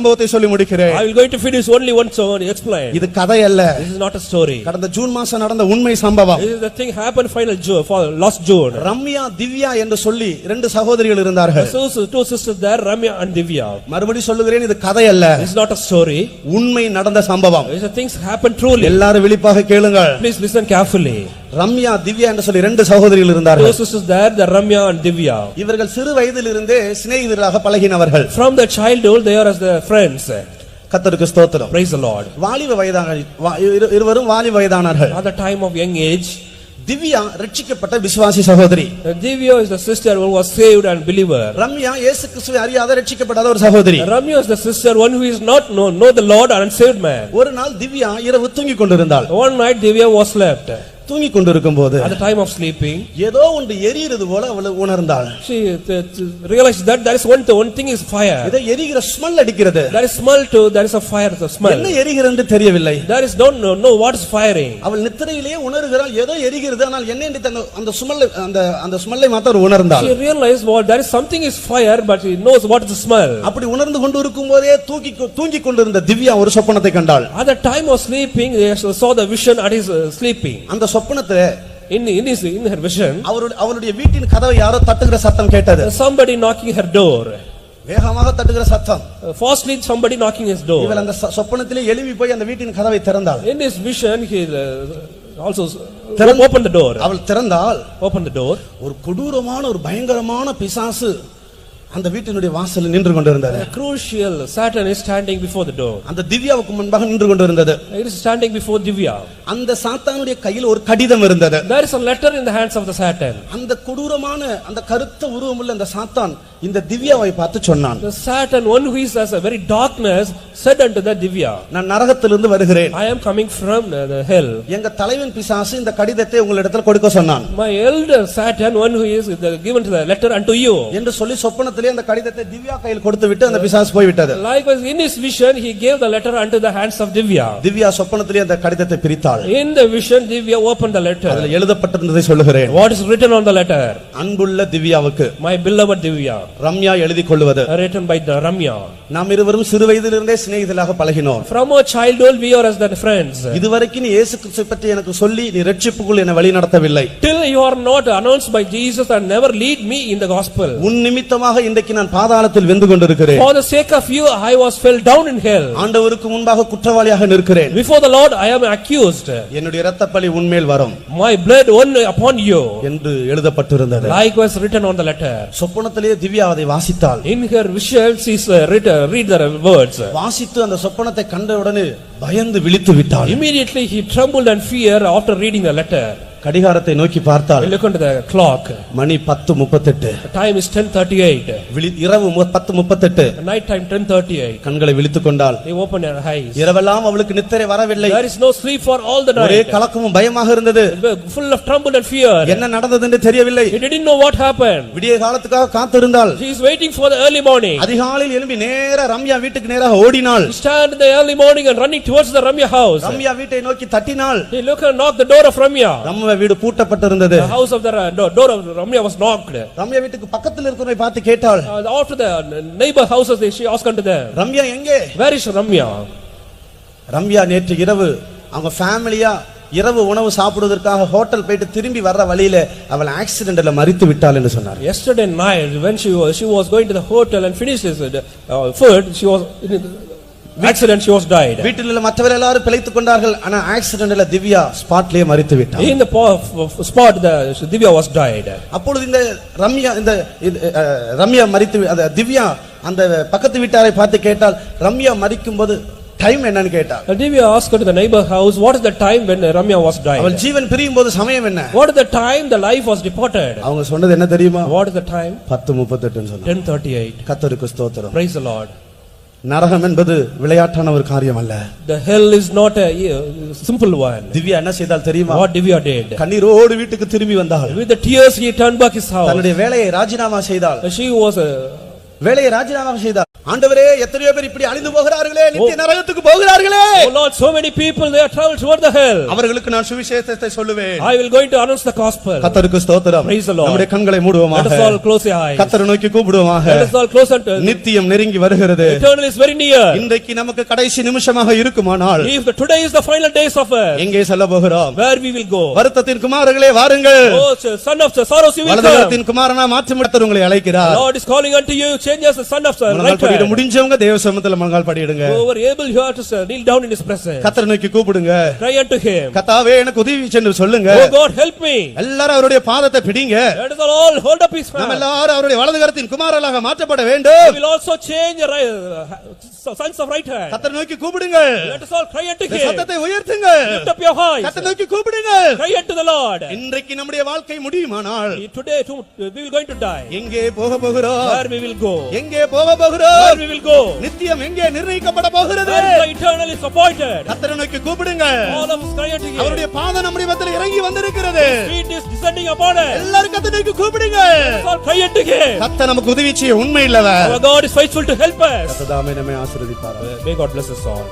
சம்பவத்தை சொல்லி முடிக்கிறேன். I will going to finish only one song explain. இது கதை அல்ல. This is not a story. கடந்த ஜூன் மாசம் நடந்த உண்மை சம்பவம். This is the thing happened final June, for last June. Ramya Divya என்று சொல்லி ரெண்டு சகோதரிகள் இருந்தார்கள். So two sisters there, Ramya and Divya. மறுபடி சொல்லுகிறேன், இது கதை அல்ல. This is not a story. உண்மை நடந்த சம்பவம். These things happened truly. எல்லாரும் விழிப்பாக கேளுங்கள். Please listen carefully. Ramya Divya என்று சொல்லி ரெண்டு சகோதரிகள் இருந்தார்கள். Two sisters there, the Ramya and Divya. இவர்கள் சிறு வயதிலிருந்தே சிநேகிதர்களாக பழகினவர்கள். From the childhood they are as the friends. கர்த்தருக்கு ஸ்தோத்திரம். Praise the Lord. வாலிப வயதான இருவரும் வாலிப வயதானார்கள். At the time of young age, Divya ரட்சிக்கப்பட்ட விசுவாசி சகோதரி. Divya is the sister who was saved and believer. Ramya இயேசு கிறிஸ்துவை அறியாத ரட்சிக்கப்படாத ஒரு சகோதரி. Ramya is the sister one who is not know the Lord and saved man. ஒரு நாள் திவ்யா இரவு தூங்கிக் கொண்டிருந்தாள். One night Divya was slept. தூங்கிக் கொண்டிருக்கும் போது at the time of sleeping ஏதோ ஒன்று எரியிறது போல அவள் உணர்ந்தாள். She realized that there is one thing is fire. ஏதோ எரிகிற ஸ்மெல் அடிக்கிறது. There is smell too, there is a fire, the smell. என்ன எரிகிறது என்று தெரியவில்லை. There is don't know what is firing. அவள் நித்திரையிலேயே உணர்கிறாள், ஏதோ எரிகிறது, ஆனால் என்ன என்று அந்த ஸ்மெல் அந்த ஸ்மெல்லை மாத்திரம் உணர்ந்தாள். She realized what there is something is fire, but she knows what is the smell. அப்படி உணர்ந்து கொண்டு இருக்கும்போதே தூங்கிக் கொண்டிருந்த திவ்யா ஒரு சொப்பனத்தை கண்டாள். At the time of sleeping they saw the vision and is sleeping. அந்த சொப்பனத்தை in her vision அவளுடைய வீட்டின் கதவை யாரோ தட்டுகிற சத்தம் கேட்டது. Somebody knocking her door. வேகமாக தட்டுகிற சத்தம். Fastly somebody knocking his door. இவள் அந்த சொப்பனத்திலே எழும்பி போய் அந்த வீட்டின் கதவை திறந்தாள். In his vision he also opened the door. அவள் திறந்தாள். Opened the door. ஒரு கொடூரமான ஒரு பயங்கரமான பிசாசு அந்த வீட்டினுடைய வாசலில் நின்று கொண்டிருந்தது. Crucial Satan is standing before the door. அந்த திவ்யாவுக்கு முன்பாக நின்று கொண்டிருந்தது. It is standing before Divya. அந்த சாத்தானுடைய கையில் ஒரு கடிதம் இருந்தது. There is a letter in the hands of the Satan. அந்த கொடூரமான அந்த கருத்த உருவமுள்ள அந்த சாத்தான் இந்த திவ்யாவை பார்த்து சொன்னான். The Satan, one who is as a very darkness, said unto the Divya, நான் நரகத்திலிருந்து வருகிறேன். I am coming from the hell. எங்க தலைவன் பிசாசு இந்த கடிதத்தை உங்களிடத்தில் கொடுக்க சொன்னான். My elder Satan, one who is given to the letter unto you. என்று சொல்லி சொப்பனத்திலே அந்த கடிதத்தை திவ்யா கையில் கொடுத்து விட்டு அந்த பிசாசு போய் விட்டது. Likewise in his vision he gave the letter unto the hands of Divya. Divya சொப்பனத்திலே அந்த கடிதத்தை பிரித்தாள். In the vision Divya opened the letter. அதில் எழுதப்பட்டிருந்ததை சொல்லுகிறேன். What is written on the letter? அன்புள்ள திவ்யாவுக்கு, my beloved Divya. ரம்யா எழுதி கொள்வது. Written by the Ramya. நாம் இருவரும் சிறு வயதிலிருந்தே சிநேகிதர்களாக பழகினோம். From our childhood we are as the friends. இதுவரைக்கும் நீ இயேசு கிறிஸ்துவை பற்றி எனக்கு சொல்லி நீ ரட்சிப்புக்குள் என்னை வழி நடத்தவில்லை. Till you are not announced by Jesus and never lead me in the gospel. உன் நிமித்தமாக இன்றைக்கு நான் பாதாளத்தில் வெந்து கொண்டிருக்கிறேன். For the sake of you I was fell down in hell. ஆண்டவருக்கு முன்பாக குற்றவாளியாக நிற்கிறேன். Before the Lord I am accused. என்னுடைய இரத்தப்பழி உன்மேல் வரும். My blood only upon you. என்று எழுதப்பட்டிருந்தது. Likewise written on the letter. சொப்பனத்திலே Divya அதை வாசித்தாள். In her vision she read the words. வாசித்து அந்த சொப்பனத்தை கண்டவுடனே பயந்து விழித்து விட்டாள். Immediately he trembled and fear after reading the letter. கடிகாரத்தை நோக்கி பார்த்தாள். Look into the clock. Money 10:38. The time is 10:38. இரவு 10:38. Night time 10:38. கண்களை விழித்துக் கொண்டாள். He opened her eyes. இரவெல்லாம் அவளுக்கு நித்திரை வரவில்லை. There is no sleep for all the night. ஒரே கலக்கமும் பயமாக இருந்தது. Full of tremble and fear. என்ன நடந்தது என்று தெரியவில்லை. He didn't know what happened. விடிய காலத்துக்காக காத்திருந்தாள். She is waiting for the early morning. அதிகாலையில் எழும்பி நேரா ரம்யா வீட்டுக்கு நேராக ஓடினாள். He stand in the early morning and running towards the Ramya house. Ramya வீட்டை நோக்கி தட்டினாள். He looked and knocked the door of Ramya. Ramya வீடு பூட்டப்பட்டிருந்தது. The house of the door of Ramya was knocked. Ramya வீட்டுக்கு பக்கத்தில் இருக்கிறவரை பார்த்து கேட்டாள். After the neighbor houses she asked unto them, Ramya எங்கே? Where is Ramya? Ramya நேற்று இரவு அவங்க ஃபேமிலியா இரவு உணவு சாப்பிடுவதற்காக ஹோட்டல் போயிட்டு திரும்பி வர்ற வழியில அவள் ஆக்சிடென்ட்ல மரித்து விட்டாள் என்று சொன்னார். Yesterday night when she was going to the hotel and finished his food, she was accident, she was died. வீட்டில் உள்ள மற்றவர்கள் எல்லாரும் பிழைத்துக் கொண்டார்கள். ஆனா ஆக்சிடென்ட்ல திவ்யா ஸ்பாட்லயே மரித்து விட்டாள். In the spot the Divya was died. அப்பொழுது இந்த ரம்யா மரித்து திவ்யா அந்த பக்கத்து வீட்டாரை பார்த்து கேட்டால் ரம்யா மரிக்கும்போது டைம் என்னன்னு கேட்டாள். Divya asked to the neighbor house, what is the time when Ramya was died? அவள் ஜீவன் பிரியும் போது சமயம் என்ன? What is the time the life was departed? அவங்க சொன்னது என்ன தெரியுமா? What is the time? 10:38 ன்னு சொன்னாங்க. 10:38. கர்த்தருக்கு ஸ்தோத்திரம். Praise the Lord. நரகம் என்பது விளையாட்டான ஒரு காரியம் அல்ல. The hell is not a simple one. Divya என்ன செய்தால் தெரியுமா? What Divya did? கண்ணீரோடு வீட்டுக்கு திரும்பி வந்தாள். With the tears he turned back his house. தன்னுடைய வேலையை ராஜினாமா செய்தாள். She was வேலையை ராஜினாமா செய்தாள். ஆண்டவரே எத்தனையோ பேர் இப்படி அழிந்து போகிறார்களே, நித்திய நரகத்துக்கு போகிறார்களே. Oh Lord, so many people they are traveled toward the hell. அவர்களுக்கு நான் சுவிசேஷத்தை சொல்லுவேன். I will going to announce the gospel. கர்த்தருக்கு ஸ்தோத்திரம். Praise the Lord. நம்முடைய கண்களை மூடுவோமாக. Let us all close our eyes. கர்த்தரை நோக்கி கூப்பிடுவோமாக. Let us all close unto நித்தியம் நெருங்கி வருகிறது. Eternal is very near. இன்றைக்கு நமக்கு கடைசி நிமிஷமாக இருக்குமானால் If today is the final days of earth, எங்கே செல்ல போகிறோம்? where we will go? வருத்தத்தின் குமாரர்களே வாருங்கள். Oh son of sorrows, you will come. வலதுகரத்தின் குமாரனா மாற்றமிட்டவர் உங்களை அழைக்கிறார். Lord is calling unto you, change as the son of right படிட hand. முடிஞ்சவங்க தேவ சமூகத்தில் முழங்கால் படிடுங்க. Whoever able here to kneel down in his presence. கர்த்தரை நோக்கி கூப்பிடுங்க. Cry unto him. கர்த்தாவே எனக்கு உதவி சென்று சொல்லுங்க. Oh God, help me. எல்லாரும் அவருடைய பாதத்தை பிடிங்க. Let us all hold up his hand. நாம் எல்லாரும் அவருடைய வலதுகரத்தின் குமாரர்களாக மாற்றப்பட வேண்டும். We will also change sons of right hand. கர்த்தரை நோக்கி கூப்பிடுங்க. Let us all cry unto him. சத்தத்தை உயர்த்துங்க. Lift up your voice. கர்த்தரை நோக்கி கூப்பிடுங்க. Cry unto the Lord. இன்றைக்கு நம்முடைய வாழ்க்கை முடியுமானால் Today too, we will going to die. எங்கே போக போகிறோம்? Where we will go? எங்கே போக போகிறோம்? Where we will go? நித்தியம் எங்கே நிர்ணயிக்கப்பட போகிறது? Where the eternal is appointed. கர்த்தரை நோக்கி கூப்பிடுங்க. All of us cry unto him. அவருடைய பாதம் நம்முடைய மத்தியில் இறங்கி வந்திருக்கிறது. Feet is descending upon us. எல்லாரும் கர்த்தரை நோக்கி கூப்பிடுங்க. Let us all cry unto him. கர்த்தர் நமக்கு உதவி செய்ய உண்மை இல்லவர். Our God is faithful to help us. கர்த்தர் தாமே நம்மை ஆசீர்வதிப்பார். May God bless us all.